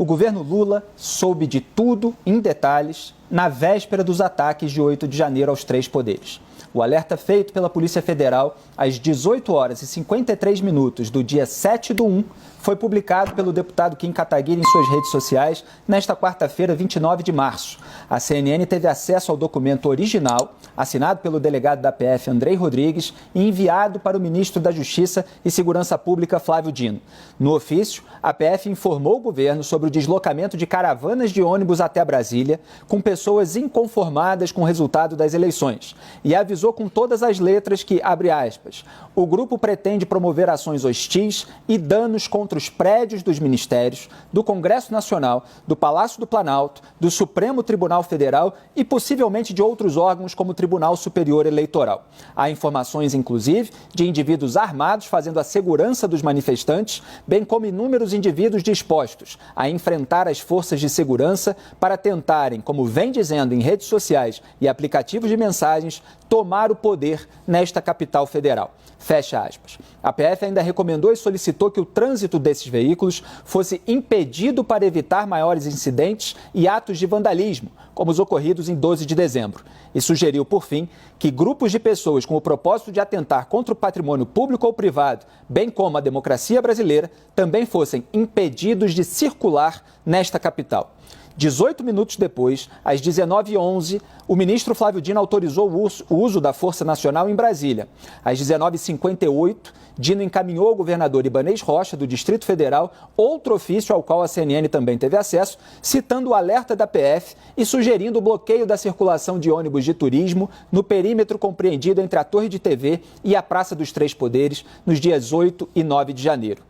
O governo Lula soube de tudo em detalhes na véspera dos ataques de 8 de janeiro aos três poderes. O alerta feito pela Polícia Federal às 18 horas e 53 minutos do dia 7/1 foi publicado pelo deputado Kim Kataguiri em suas redes sociais nesta quarta-feira, 29 de março. A CNN teve acesso ao documento original, assinado pelo delegado da PF, Andrei Rodrigues, e enviado para o ministro da Justiça e Segurança Pública, Flávio Dino. No ofício, a PF informou o governo sobre o deslocamento de caravanas de ônibus até Brasília, com pessoas inconformadas com o resultado das eleições, e avisou com todas as letras que, abre aspas, o grupo pretende promover ações hostis e danos contra os prédios dos ministérios, do Congresso Nacional, do Palácio do Planalto, do Supremo Tribunal Federal e possivelmente de outros órgãos como o Tribunal Superior Eleitoral. Há informações, inclusive, de indivíduos armados fazendo a segurança dos manifestantes, bem como inúmeros indivíduos dispostos a enfrentar as forças de segurança para tentarem, como vem dizendo em redes sociais e aplicativos de mensagens, tomar o poder nesta capital federal. Fecha aspas. A PF ainda recomendou e solicitou que o trânsito desses veículos fosse impedido para evitar maiores incidentes e atos de vandalismo, como os ocorridos em 12 de dezembro. E sugeriu, por fim, que grupos de pessoas com o propósito de atentar contra o patrimônio público ou privado, bem como a democracia brasileira, também fossem impedidos de circular nesta capital. 18 minutos depois, às 19h11, o ministro Flávio Dino autorizou o uso da Força Nacional em Brasília. Às 19h58, Dino encaminhou ao governador Ibanez Rocha, do Distrito Federal, outro ofício ao qual a CNN também teve acesso, citando o alerta da PF e sugerindo o bloqueio da circulação de ônibus de turismo no perímetro compreendido entre a Torre de TV e a Praça dos Três Poderes, nos dias 8 e 9 de janeiro.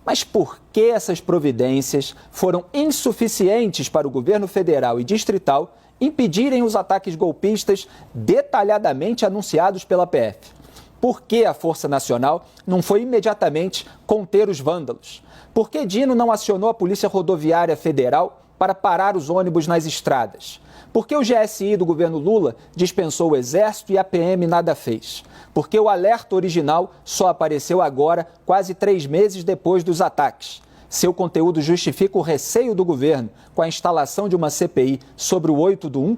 Mas por que essas providências foram insuficientes para o governo federal e distrital impedirem os ataques golpistas detalhadamente anunciados pela PF? Por que a Força Nacional não foi imediatamente conter os vândalos? Por que Dino não acionou a Polícia Rodoviária Federal para parar os ônibus nas estradas? Por que o GSI do governo Lula dispensou o Exército e a PM nada fez? Por que o alerta original só apareceu agora, quase 3 meses depois dos ataques? Seu conteúdo justifica o receio do governo com a instalação de uma CPI sobre o 8/1?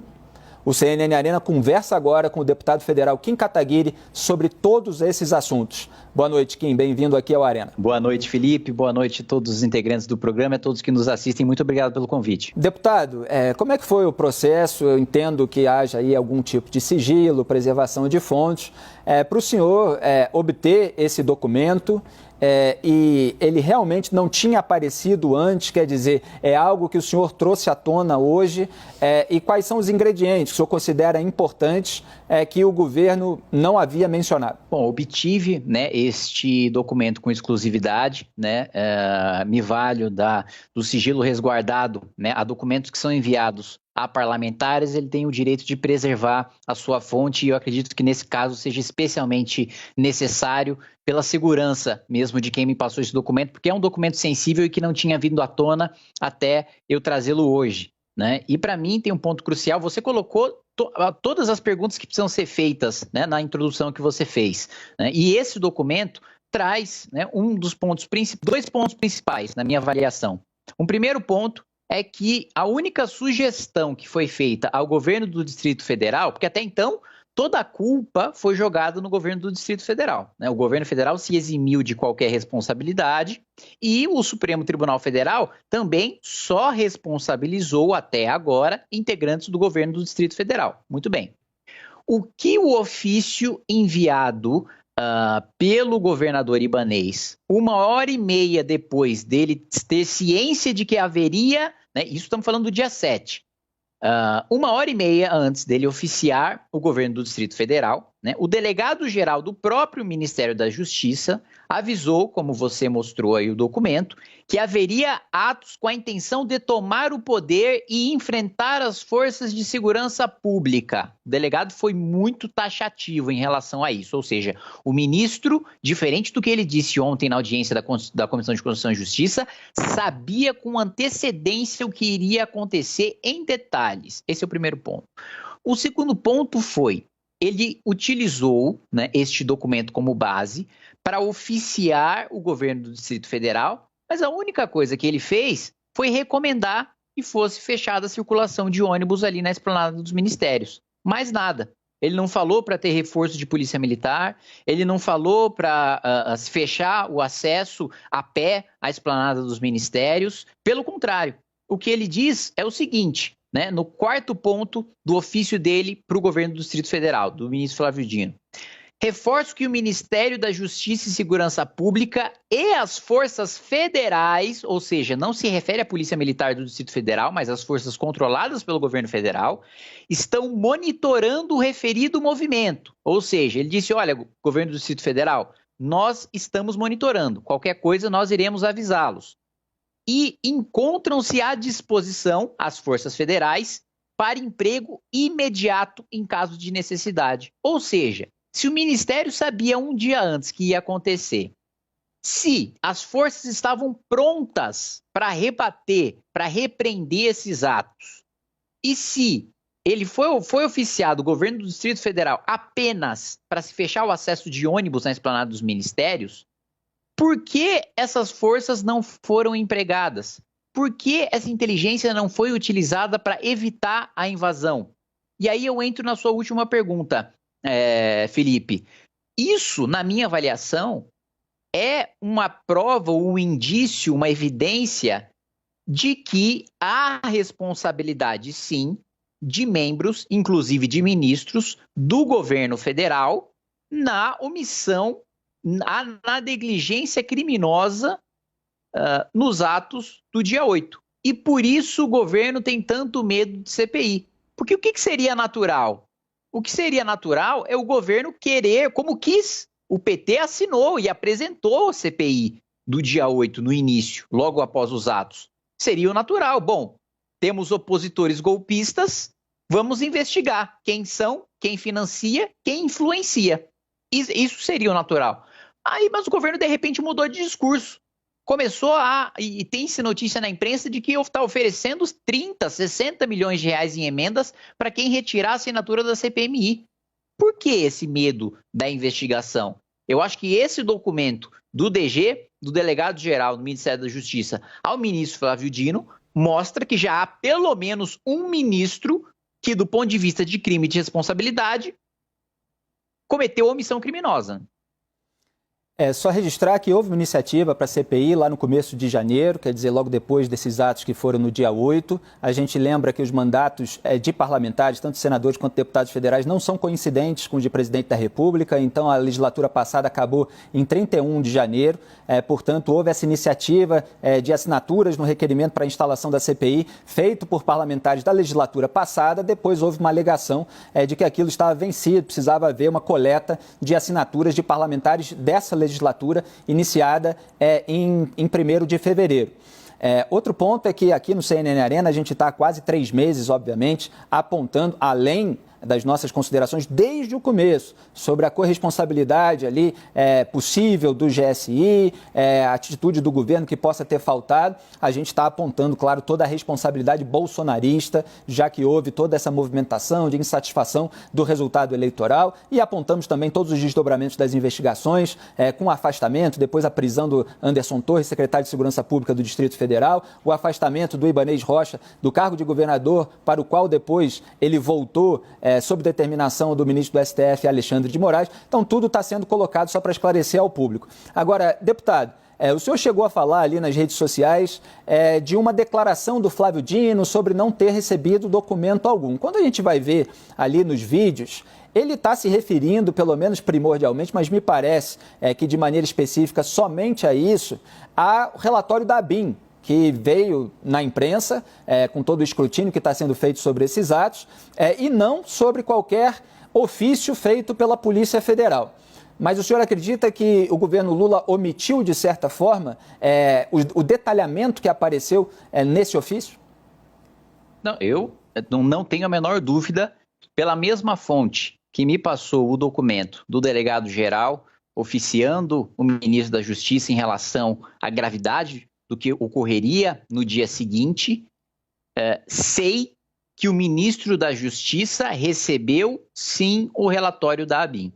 O CNN Arena conversa agora com o deputado federal Kim Kataguiri sobre todos esses assuntos. Boa noite, Kim. Bem-vindo aqui ao Arena. Boa noite, Felipe. Boa noite a todos os integrantes do programa e a todos que nos assistem. Muito obrigado pelo convite. Deputado, como é que foi o processo? Eu entendo que haja aí algum tipo de sigilo, preservação de fontes, para o senhor obter esse documento. E ele realmente não tinha aparecido antes, quer dizer, é algo que o senhor trouxe à tona hoje, e quais são os ingredientes que o senhor considera importantes que o governo não havia mencionado? Bom, obtive este documento com exclusividade, me valho do sigilo resguardado a documentos que são enviados a parlamentares, ele tem o direito de preservar a sua fonte e eu acredito que nesse caso seja especialmente necessário pela segurança mesmo de quem me passou esse documento, porque é um documento sensível e que não tinha vindo à tona até eu trazê-lo hoje. E para mim tem um ponto crucial, você colocou todas as perguntas que precisam ser feitas na introdução que você fez. E esse documento traz dois pontos principais na minha avaliação. Um primeiro ponto é que a única sugestão que foi feita ao governo do Distrito Federal, porque até então toda a culpa foi jogada no governo do Distrito Federal. O governo federal se eximiu de qualquer responsabilidade e o Supremo Tribunal Federal também só responsabilizou até agora integrantes do governo do Distrito Federal. Muito bem. O que o ofício enviado pelo governador Ibanez, 1h30 depois dele ter ciência de que haveria, isso estamos falando do dia 7, 1h30 antes dele oficiar o governo do Distrito Federal, o delegado-geral do próprio Ministério da Justiça avisou, como você mostrou aí o documento, que haveria atos com a intenção de tomar o poder e enfrentar as forças de segurança pública. O delegado foi muito taxativo em relação a isso, ou seja, o ministro, diferente do que ele disse ontem na audiência da Comissão de Constituição e Justiça, sabia com antecedência o que iria acontecer em detalhes. Esse é o primeiro ponto. O segundo ponto foi, ele utilizou este documento como base para oficiar o governo do Distrito Federal, mas a única coisa que ele fez foi recomendar que fosse fechada a circulação de ônibus ali na esplanada dos ministérios. Mais nada. Ele não falou para ter reforço de polícia militar, ele não falou para fechar o acesso a pé à esplanada dos ministérios. Pelo contrário, o que ele diz é o seguinte, né, no quarto ponto do ofício dele para o governo do Distrito Federal, do ministro Flávio Dino. Reforço que o Ministério da Justiça e Segurança Pública e as forças federais, ou seja, não se refere à Polícia Militar do Distrito Federal, mas às forças controladas pelo governo federal, estão monitorando o referido movimento. Ou seja, ele disse, olha, governo do Distrito Federal, nós estamos monitorando, qualquer coisa nós iremos avisá-los. E encontram-se à disposição as forças federais para emprego imediato em caso de necessidade. Ou seja, se o Ministério sabia um dia antes que ia acontecer, se as forças estavam prontas para rebater, para repreender esses atos, e se ele foi oficiado, o governo do Distrito Federal, apenas para se fechar o acesso de ônibus na esplanada dos ministérios, por que essas forças não foram empregadas? Por que essa inteligência não foi utilizada para evitar a invasão? E aí eu entro na sua última pergunta, Felipe. Isso, na minha avaliação, é uma prova, um indício, uma evidência de que há responsabilidade, sim, de membros, inclusive de ministros, do governo federal na omissão, na negligência criminosa nos atos do dia 8. E por isso o governo tem tanto medo de CPI. Porque o que seria natural? O que seria natural é o governo querer, como quis. O PT assinou e apresentou a CPI do dia 8 no início, logo após os atos. Seria o natural. Bom, temos opositores golpistas, vamos investigar quem são, quem financia, quem influencia. Isso seria o natural. Mas o governo, de repente, mudou de discurso. Começou e tem-se notícia na imprensa de que está oferecendo 30, 60 milhões de reais em emendas para quem retirar a assinatura da CPMI. Por que esse medo da investigação? Eu acho que esse documento do DG, do delegado-geral do Ministério da Justiça, ao ministro Flávio Dino, mostra que já há pelo menos um ministro que, do ponto de vista de crime de responsabilidade, cometeu omissão criminosa. É só registrar que houve uma iniciativa para a CPI lá no começo de janeiro, quer dizer, logo depois desses atos que foram no dia 8. A gente lembra que os mandatos de parlamentares, tanto senadores quanto deputados federais, não são coincidentes com os de presidente da República, então a legislatura passada acabou em 31 de janeiro. Portanto, houve essa iniciativa de assinaturas no requerimento para a instalação da CPI, feito por parlamentares da legislatura passada. Depois houve uma alegação de que aquilo estava vencido, precisava haver uma coleta de assinaturas de parlamentares dessa legislatura iniciada em 1º de fevereiro. Outro ponto é que aqui no CNN Arena a gente está há quase 3 meses, obviamente, apontando, além das nossas considerações desde o começo sobre a corresponsabilidade ali possível do GSI, a atitude do governo que possa ter faltado, a gente está apontando, claro, toda a responsabilidade bolsonarista, já que houve toda essa movimentação de insatisfação do resultado eleitoral, e apontamos também todos os desdobramentos das investigações, com o afastamento, depois a prisão do Anderson Torres, secretário de Segurança Pública do Distrito Federal, o afastamento do Ibanez Rocha do cargo de governador, para o qual depois ele voltou sob determinação do ministro do STF, Alexandre de Moraes. Então, tudo está sendo colocado só para esclarecer ao público. Agora, deputado, o senhor chegou a falar ali nas redes sociais de uma declaração do Flávio Dino sobre não ter recebido documento algum. Quando a gente vai ver ali nos vídeos, ele está se referindo, pelo menos primordialmente, mas me parece que de maneira específica somente a isso, ao relatório da ABIN, que veio na imprensa, com todo o escrutínio que está sendo feito sobre esses atos, e não sobre qualquer ofício feito pela Polícia Federal. Mas o senhor acredita que o governo Lula omitiu, de certa forma, o detalhamento que apareceu nesse ofício? Não, eu não tenho a menor dúvida, pela mesma fonte que me passou o documento do delegado-geral, oficiando o ministro da Justiça em relação à gravidade do que ocorreria no dia seguinte, sei que o ministro da Justiça recebeu, sim, o relatório da ABIN.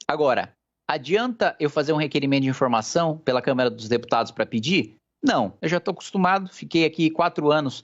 Agora, adianta eu fazer um requerimento de informação pela Câmara dos Deputados para pedir? Não, eu já estou acostumado, fiquei aqui 4 anos